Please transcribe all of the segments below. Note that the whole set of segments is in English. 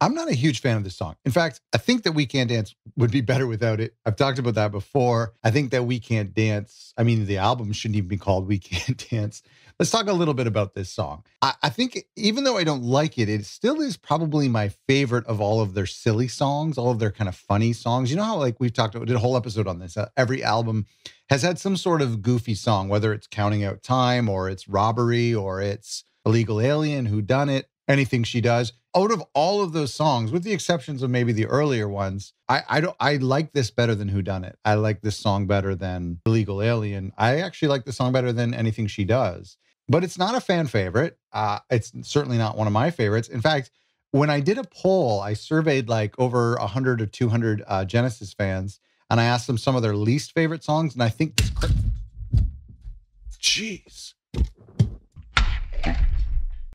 I'm not a huge fan of this song. In fact, I think that We Can't Dance would be better without it. I've talked about that before. I think that We Can't Dance, I mean, the album shouldn't even be called We Can't Dance. Let's talk a little bit about this song. I think even though I don't like it, it still is probably my favorite of all of their silly songs, all of their kind of funny songs. You know how, like, we've talked about, did a whole episode on this. Every album has had some sort of goofy song, whether it's Counting Out Time or it's Robbery or it's Illegal Alien, Who Done It, Anything She Does. Out of all of those songs, with the exceptions of maybe the earlier ones, I like this better than Who Done It. I like this song better than Illegal Alien. I actually like the song better than Anything She Does. But it's not a fan favorite. It's certainly not one of my favorites. In fact, when I did a poll, I surveyed like over 100 or 200 Genesis fans, and I asked them some of their least favorite songs. And I think this, jeez,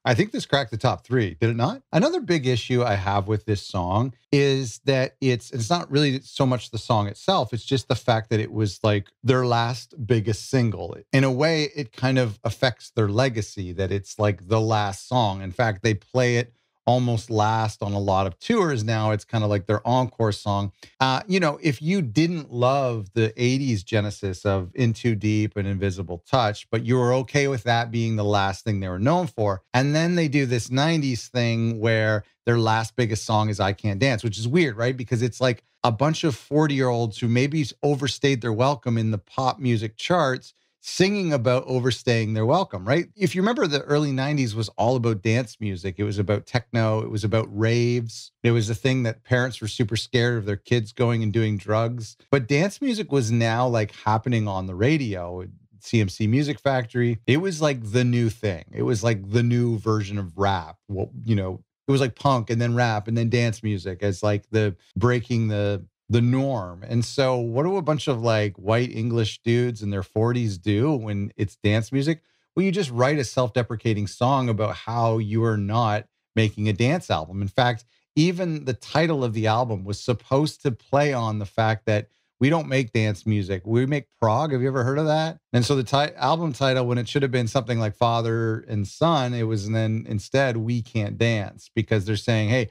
I think this cracked the top 3. Did it not? Another big issue I have with this song is that it's not really so much the song itself. It's just the fact that it was like their last biggest single. In a way, it kind of affects their legacy that it's like the last song. In fact, they play it almost last on a lot of tours now. It's kind of like their encore song. If you didn't love the 80s Genesis of In Too Deep and Invisible Touch, but you were okay with that being the last thing they were known for, and then they do this 90s thing where their last biggest song is I Can't Dance, which is weird, right? Because it's like a bunch of 40-year-olds who maybe overstayed their welcome in the pop music charts singing about overstaying their welcome, right? If you remember, the early 90s was all about dance music. It was about techno. It was about raves. It was a thing that parents were super scared of their kids going and doing drugs. But dance music was now like happening on the radio. CMC Music Factory. It was like the new thing. It was like the new version of rap. Well, it was like punk and then rap and then dance music as like the breaking the norm. And so what do a bunch of like white English dudes in their 40s do when it's dance music? Well, you just write a self-deprecating song about how you are not making a dance album. In fact, even the title of the album was supposed to play on the fact that we don't make dance music. We make prog. Have you ever heard of that? And so the album title, when it should have been something like Father and Son, it was then instead We Can't Dance, because they're saying, hey,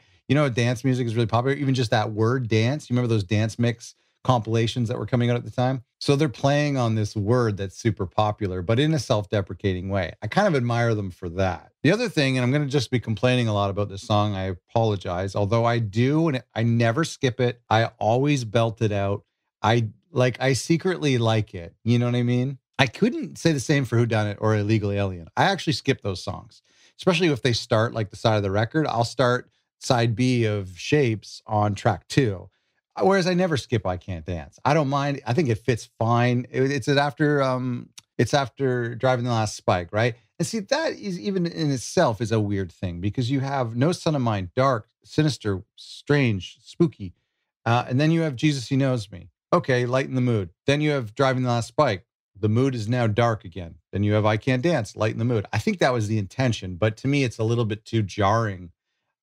dance music is really popular. Even just that word dance. You remember those dance mix compilations that were coming out at the time? So they're playing on this word that's super popular, but in a self-deprecating way. I kind of admire them for that. The other thing, and I'm going to just be complaining a lot about this song, I apologize, although I do, and I never skip it. I always belt it out. I secretly like it. You know what I mean? I couldn't say the same for Who Done It or Illegal Alien. I actually skip those songs, especially if they start like the side of the record. I'll start side B of Shapes on track 2. Whereas I never skip I Can't Dance. I don't mind. I think it fits fine. It's after Driving the Last Spike, right? And see, that is even in itself is a weird thing, because you have No Son of Mine, dark, sinister, strange, spooky. And then you have Jesus, He Knows Me. Okay, lighten the mood. Then you have Driving the Last Spike. The mood is now dark again. Then you have I Can't Dance, lighten the mood. I think that was the intention, but to me, it's a little bit too jarring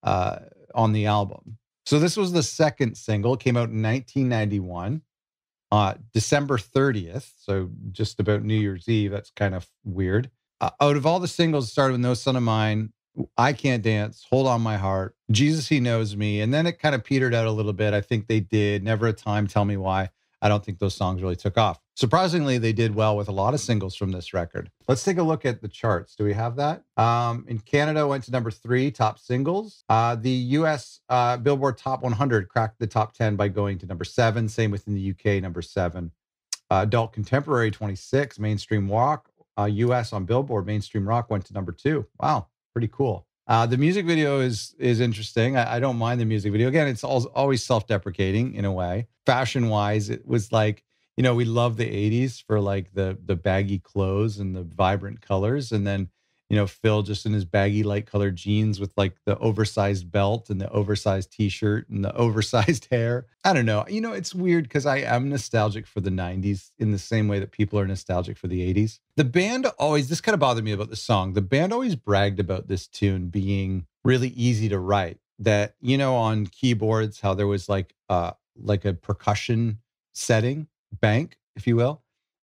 on the album. So this was the second single. It came out in 1991, December 30th. So just about New Year's Eve. That's kind of weird. Out of all the singles, it started with No Son of Mine, I Can't Dance, Hold On My Heart, Jesus, He Knows Me. And then it kind of petered out a little bit. I think they did Never a Time, Tell Me Why. I don't think those songs really took off. Surprisingly, they did well with a lot of singles from this record. Let's take a look at the charts. Do we have that? In Canada, went to number 3, top singles. The US Billboard Top 100 cracked the top 10 by going to number 7. Same within the UK, number 7. Adult Contemporary, 26. Mainstream Rock, US on Billboard, Mainstream Rock went to number 2. Wow, pretty cool. The music video is interesting. I don't mind the music video. Again, it's always self-deprecating in a way. Fashion-wise, it was like, we love the 80s for like the baggy clothes and the vibrant colors. And then, Phil just in his baggy light colored jeans with like the oversized belt and the oversized t-shirt and the oversized hair. I don't know. It's weird because I am nostalgic for the 90s in the same way that people are nostalgic for the 80s. The band this kind of bothered me about the song. The band always bragged about this tune being really easy to write. That, on keyboards, how there was like a percussion setting, bank, if you will.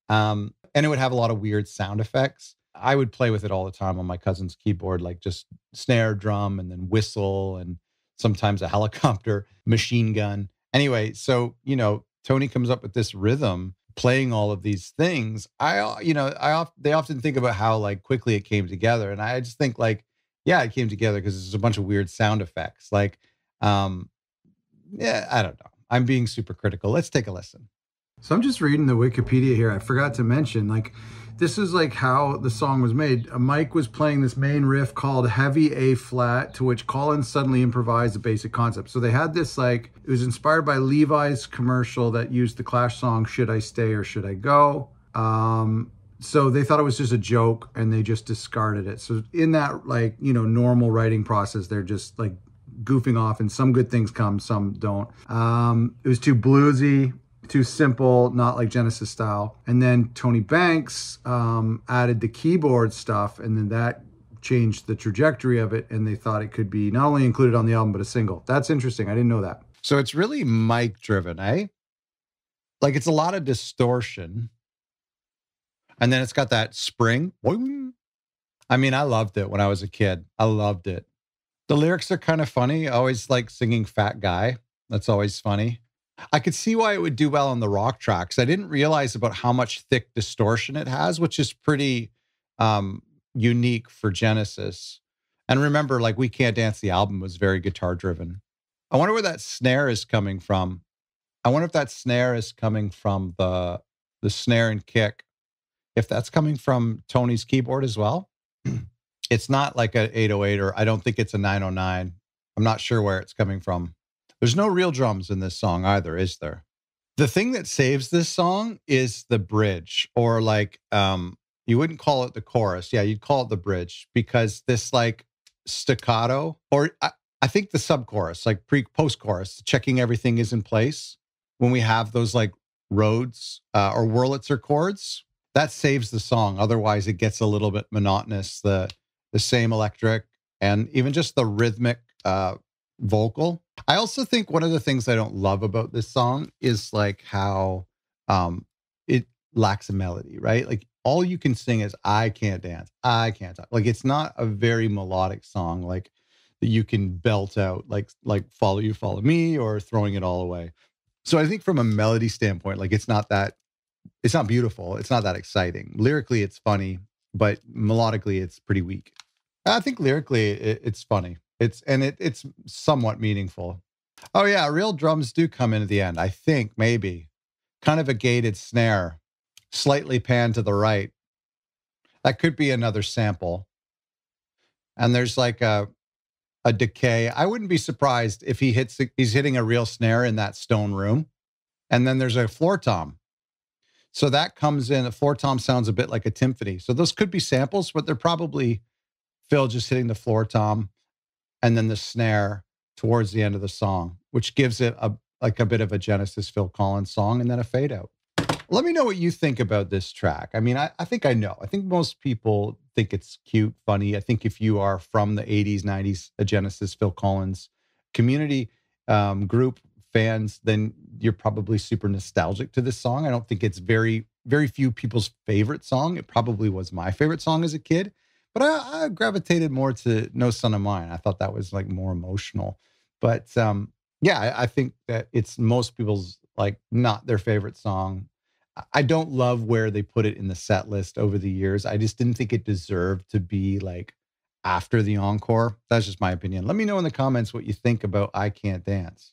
And it would have a lot of weird sound effects. I would play with it all the time on my cousin's keyboard, like just snare, drum, and then whistle and sometimes a helicopter, machine gun. Anyway, so, Tony comes up with this rhythm playing all of these things. They often think about how like quickly it came together. And I just think like, yeah, it came together because there's a bunch of weird sound effects. Like, um, yeah, I don't know. I'm being super critical. Let's take a listen. So I'm just reading the Wikipedia here. I forgot to mention, like, this is like how the song was made. Mike was playing this main riff called Heavy A Flat, to which Collins suddenly improvised a basic concept. So they had this, like, it was inspired by Levi's commercial that used the Clash song, Should I Stay or Should I Go? So they thought it was just a joke and they just discarded it. So in that, like, normal writing process, they're just like goofing off, and some good things come, some don't. It was too bluesy, too simple, not like Genesis style. And then Tony Banks added the keyboard stuff, and then that changed the trajectory of it, and they thought it could be not only included on the album, but a single. That's interesting. I didn't know that. So it's really Mike driven, eh? Like, it's a lot of distortion. And then it's got that spring. I mean, I loved it when I was a kid. I loved it. The lyrics are kind of funny. I always like singing Fat Guy. That's always funny. I could see why it would do well on the rock tracks. I didn't realize about how much thick distortion it has, which is pretty unique for Genesis. And remember, like, We Can't Dance, the album was very guitar driven. I wonder where that snare is coming from. I wonder if that snare is coming from the snare and kick. If that's coming from Tony's keyboard as well. It's not like an 808, or I don't think it's a 909. I'm not sure where it's coming from. There's no real drums in this song either, is there? The thing that saves this song is the bridge, or like, you wouldn't call it the chorus. Yeah, you'd call it the bridge, because this like staccato, or I think the sub-chorus, like post-chorus, checking everything is in place. When we have those like Rhodes or Wurlitzer chords, that saves the song. Otherwise, it gets a little bit monotonous. The same electric and even just the rhythmic vocal. I also think one of the things I don't love about this song is like how it lacks a melody, right? Like, all you can sing is I can't dance, I can't talk. Like, it's not a very melodic song like that you can belt out like Follow You, Follow Me, or Throwing It All Away. So I think from a melody standpoint, like, it's not beautiful. It's not that exciting. Lyrically, it's funny, but melodically, it's pretty weak. I think lyrically, it's funny. It's somewhat meaningful. Oh yeah, real drums do come in at the end. I think maybe kind of a gated snare, slightly panned to the right. That could be another sample. And there's like a decay. I wouldn't be surprised if he's hitting a real snare in that stone room. And then there's a floor tom. So that comes in. A floor tom sounds a bit like a timpani. So those could be samples, but they're probably Phil just hitting the floor tom and then the snare towards the end of the song, which gives it a bit of a Genesis Phil Collins song, and then a fade out. Let me know what you think about this track. I mean, I think I know. I think most people think it's cute, funny. I think if you are from the 80s, 90s, a Genesis Phil Collins community group fans, then you're probably super nostalgic to this song. I don't think it's very, very few people's favorite song. It probably was my favorite song as a kid, but I gravitated more to No Son of Mine. I thought that was like more emotional. But yeah, I think that it's most people's like not their favorite song. I don't love where they put it in the set list over the years. I just didn't think it deserved to be like after the encore. That's just my opinion. Let me know in the comments what you think about I Can't Dance.